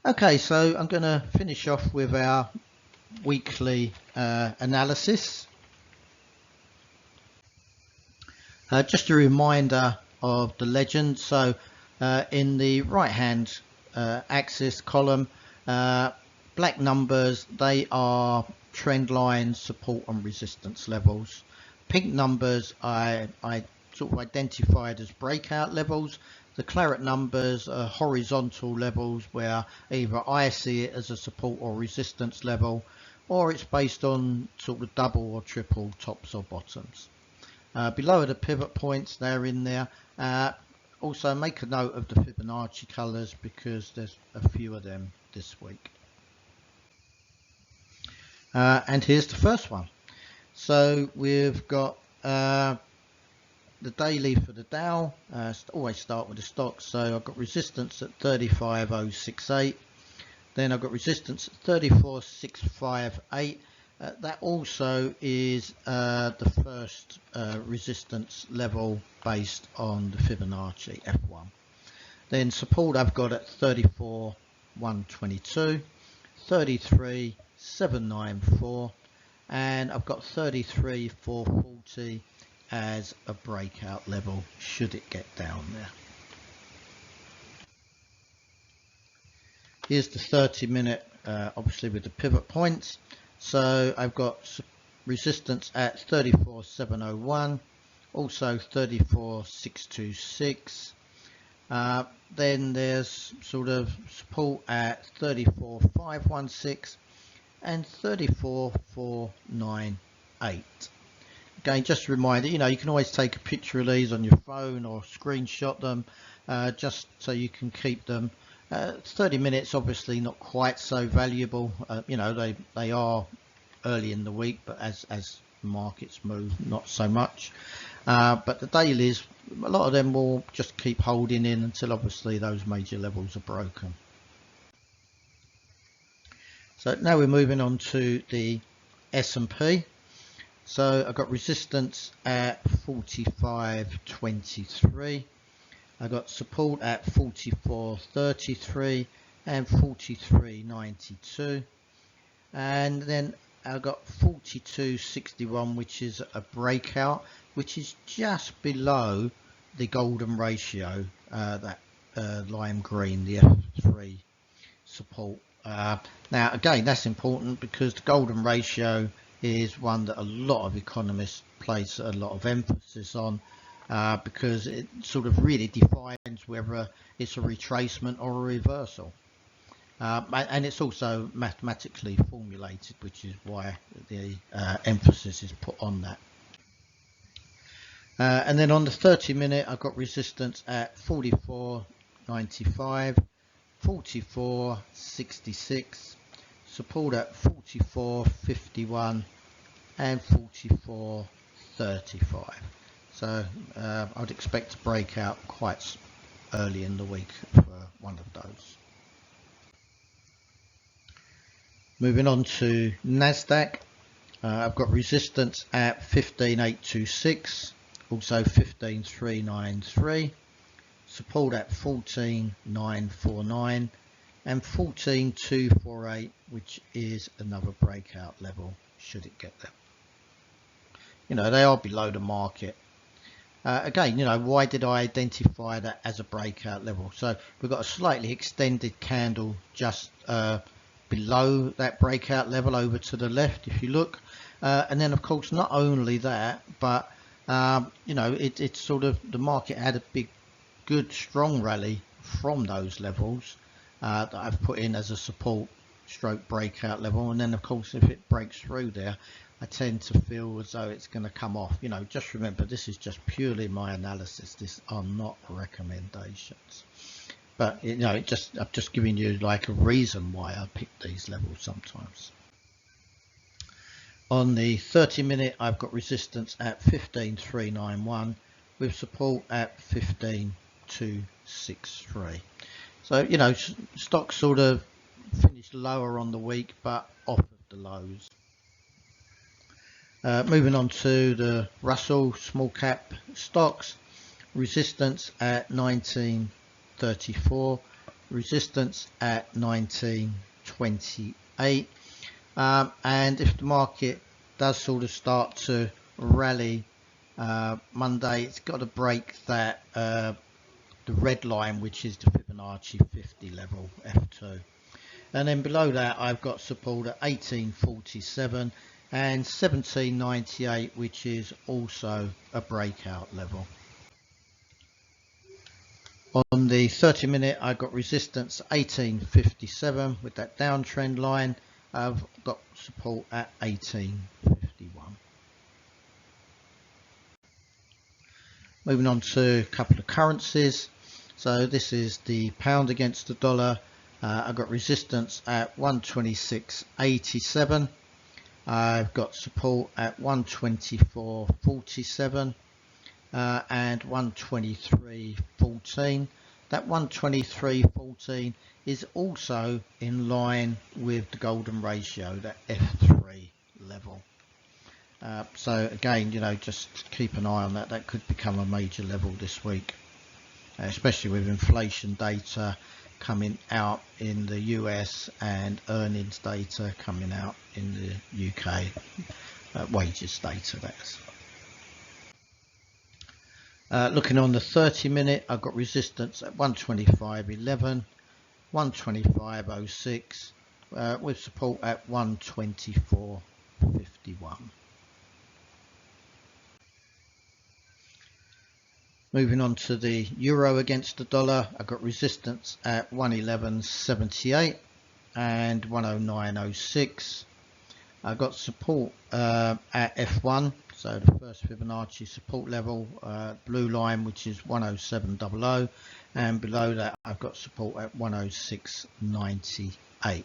Okay, so I'm going to finish off with our weekly analysis. Just a reminder of the legend. So in the right hand axis column, black numbers, they are trend lines, support and resistance levels. Pink numbers I sort of identified as breakout levels. The claret numbers are horizontal levels where either I see it as a support or resistance level, or it's based on sort of double or triple tops or bottoms. Below are the pivot points, they're in there. Also make a note of the Fibonacci colours because there's a few of them this week. And here's the first one. So we've got the daily for the Dow. Always start with the stocks. So I've got resistance at 35,068. Then I've got resistance at 34,658. That also is the first resistance level based on the Fibonacci F1. Then support I've got at 34,122, 33,794, and I've got 33,440 as a breakout level should it get down there. Here's the 30-minute, obviously with the pivot points. So I've got resistance at 34,701, also 34,626. Then there's sort of support at 34,516 and 34,498. Again, just a reminder, you can always take a picture of these on your phone or screenshot them just so you can keep them. 30 minutes obviously not quite so valuable. They are early in the week, but as markets move, not so much. But the dailies, a lot of them will just keep holding in until obviously those major levels are broken. So now we're moving on to the S&P. So I've got resistance at 45.23. I got support at 44.33 and 43.92, and then I got 42.61, which is a breakout, which is just below the golden ratio, that lime green, the F3 support. Now again, that's important because the golden ratio is one that a lot of economists place a lot of emphasis on. Because it sort of really defines whether it's a retracement or a reversal. And it's also mathematically formulated, which is why the emphasis is put on that. And then on the 30-minute, I've got resistance at 44.95, 44.66, support at 44.51 and 44.35. So I'd expect to break out quite early in the week for one of those. Moving on to Nasdaq, I've got resistance at 15,826, also 15,393, support at 14,949 and 14,248, which is another breakout level should it get there. They are below the market. Again, why did I identify that as a breakout level? So we've got a slightly extended candle just below that breakout level over to the left, if you look. And then, of course, not only that, but, it's sort of the market had a good, strong rally from those levels that I've put in as a support stroke breakout level. And then, of course, if it breaks through there, I tend to feel as though it's going to come off. Just remember, this is just purely my analysis. These are not recommendations. But, I'm just giving you like a reason why I pick these levels sometimes. On the 30-minute, I've got resistance at 15,391 with support at 15,263. So, stocks sort of finished lower on the week, but off of the lows. Moving on to the Russell small cap stocks, resistance at 1934, resistance at 19.28, and if the market does sort of start to rally Monday, it's got to break that the red line, which is the Fibonacci 50 level, F2. And then below that I've got support at 18.47 and 17.98, which is also a breakout level. On the 30-minute, I've got resistance 18.57 with that downtrend line. I've got support at 18.51. Moving on to a couple of currencies. So this is the pound against the dollar. I've got resistance at 126.87. I've got support at 124.47 and 123.14. That 123.14 is also in line with the golden ratio, that F3 level. So again, just keep an eye on that. That could become a major level this week, especially with inflation data coming out in the US and earnings data coming out in the UK, wages data, that is. Looking on the 30-minute, I've got resistance at 125.11, 125.06, with support at 124.51. Moving on to the euro against the dollar, I've got resistance at 111.78 and 109.06. I've got support at F1, so the first Fibonacci support level, blue line, which is 107.00, and below that I've got support at 106.98.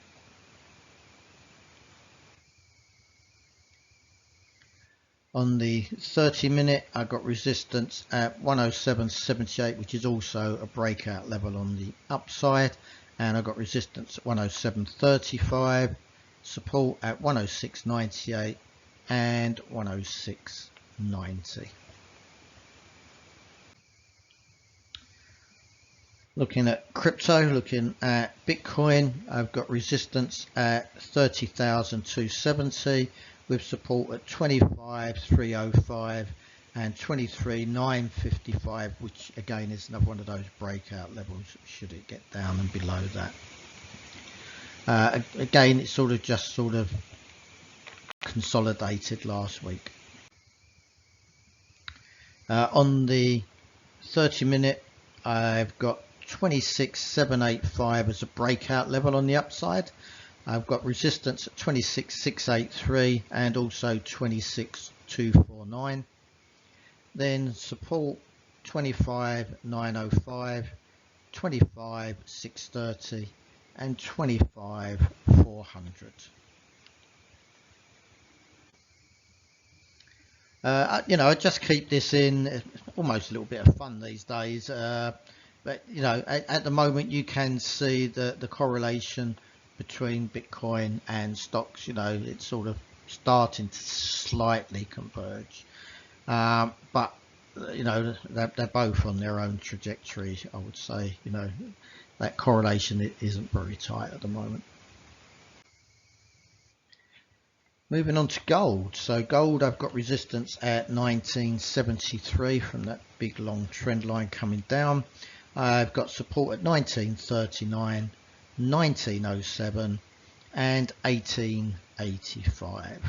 On the 30-minute, I've got resistance at 107.78, which is also a breakout level on the upside, and I've got resistance at 107.35, support at 106.98 and 106.90. Looking at crypto, looking at Bitcoin, I've got resistance at 30,270 with support at 25,305 and 23,955, which again is another one of those breakout levels should it get down and below that. Again, it's just sort of consolidated last week. On the 30-minute, I've got 26,785 as a breakout level on the upside. I've got resistance at 26,683 and also 26,249. Then support 25,905, 25,630 and 25,400. I just keep this in, almost a little bit of fun these days. But at the moment you can see the correlation between Bitcoin and stocks. It's sort of starting to slightly converge, but they're both on their own trajectory. I would say that correlation isn't very tight at the moment. Moving on to gold. So gold, I've got resistance at 1973 from that big long trend line coming down. I've got support at 1939, 1907 and 1885.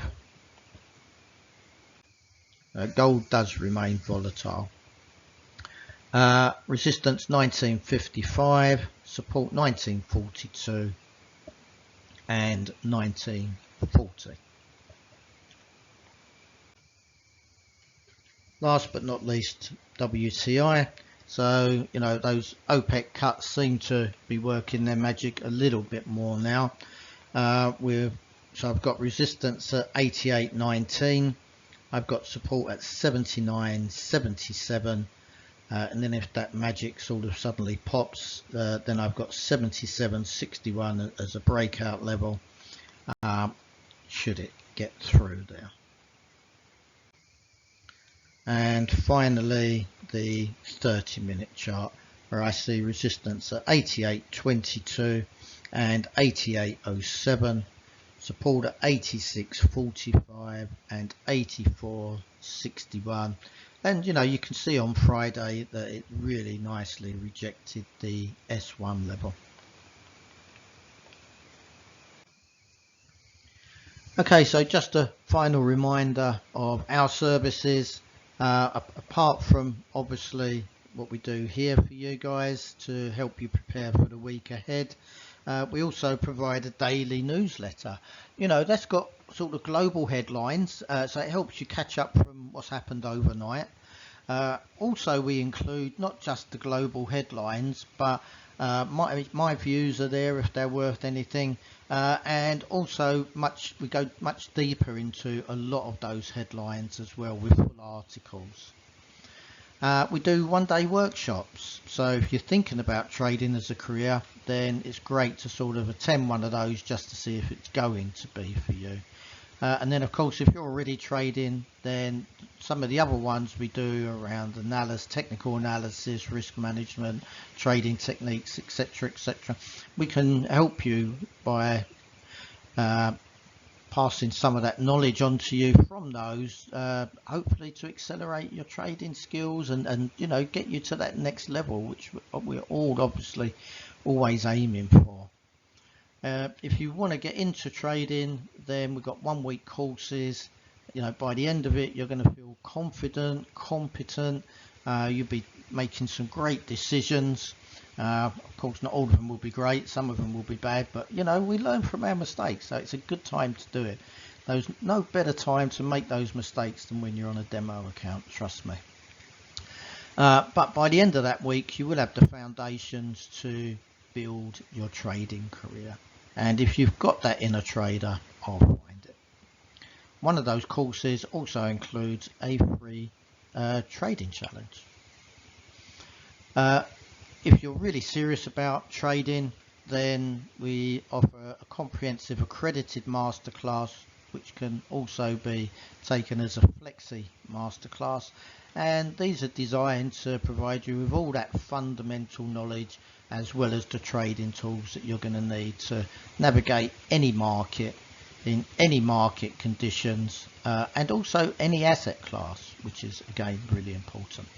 Gold does remain volatile. Resistance 1955, support 1942 and 1940. Last but not least, WTI. So, those OPEC cuts seem to be working their magic a little bit more now. So I've got resistance at 88.19. I've got support at 79.77. And then if that magic sort of suddenly pops, then I've got 77.61 as a breakout level, should it get through there. And finally, the 30-minute chart. where I see resistance at 88.22 and 88.07, support at 86.45 and 84.61. And you know, you can see on Friday that it really nicely rejected the S1 level. Okay, so just a final reminder of our services. Apart from obviously what we do here for you guys to help you prepare for the week ahead, we also provide a daily newsletter. You know, that's got sort of global headlines, so it helps you catch up from what's happened overnight. Also, we include not just the global headlines, but my views are there if they're worth anything, and also we go much deeper into a lot of those headlines as well with full articles. We do one-day workshops, so if you're thinking about trading as a career, then it's great to sort of attend one of those just to see if it's going to be for you. And then of course, if you're already trading, then some of the other ones we do around analysis, technical analysis, risk management, trading techniques, etc., etc. We can help you by passing some of that knowledge on to you from those, hopefully to accelerate your trading skills and you know, get you to that next level, which we're all obviously always aiming for. If you want to get into trading, then we've got 1 week courses. You know, by the end of it, you're going to feel confident, competent. You'll be making some great decisions. Of course, not all of them will be great. Some of them will be bad, but you know, we learn from our mistakes. So it's a good time to do it. There's no better time to make those mistakes than when you're on a demo account, trust me. But by the end of that week, you will have the foundations to build your trading career. And if you've got that inner trader, I'll find it. One of those courses also includes a free trading challenge. If you're really serious about trading, then we offer a comprehensive accredited masterclass, which can also be taken as a flexi masterclass. And these are designed to provide you with all that fundamental knowledge as well as the trading tools that you're going to need to navigate any market in any market conditions, and also any asset class, which is again really important.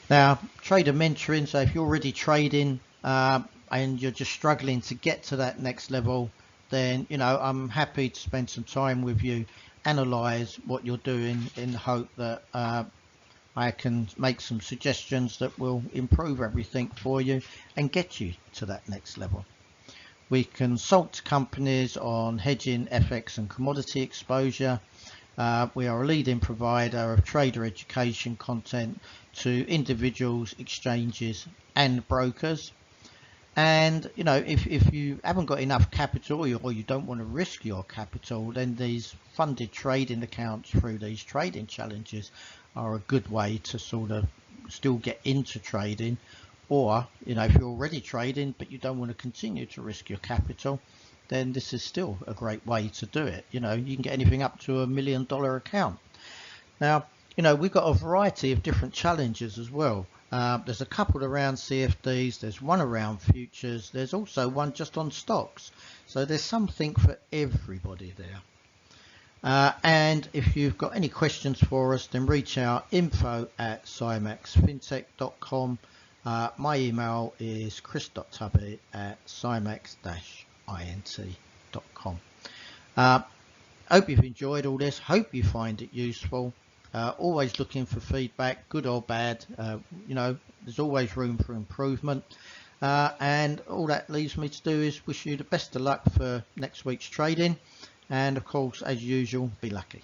Now, trader mentoring, so if you're already trading and you're just struggling to get to that next level, then you know, I'm happy to spend some time with you, analyze what you're doing in the hope that I can make some suggestions that will improve everything for you and get you to that next level. We consult companies on hedging, FX and commodity exposure. We are a leading provider of trader education content to individuals, exchanges and brokers. And you know, if you haven't got enough capital or you don't want to risk your capital, then these funded trading accounts through these trading challenges are a good way to sort of still get into trading. Or you know, if you're already trading but you don't want to continue to risk your capital, then this is still a great way to do it. You know, you can get anything up to $1 million account. Now, you know, we've got a variety of different challenges as well. There's a couple around CFDs, there's one around futures, there's also one just on stocks. So there's something for everybody there. And if you've got any questions for us, then reach out, info@symaxfintech.com. My email is chris.tubby@symax-int.com. Hope you've enjoyed all this, hope you find it useful. Always looking for feedback, good or bad. You know, there's always room for improvement. And all that leaves me to do is wish you the best of luck for next week's trading. And of course, as usual, be lucky.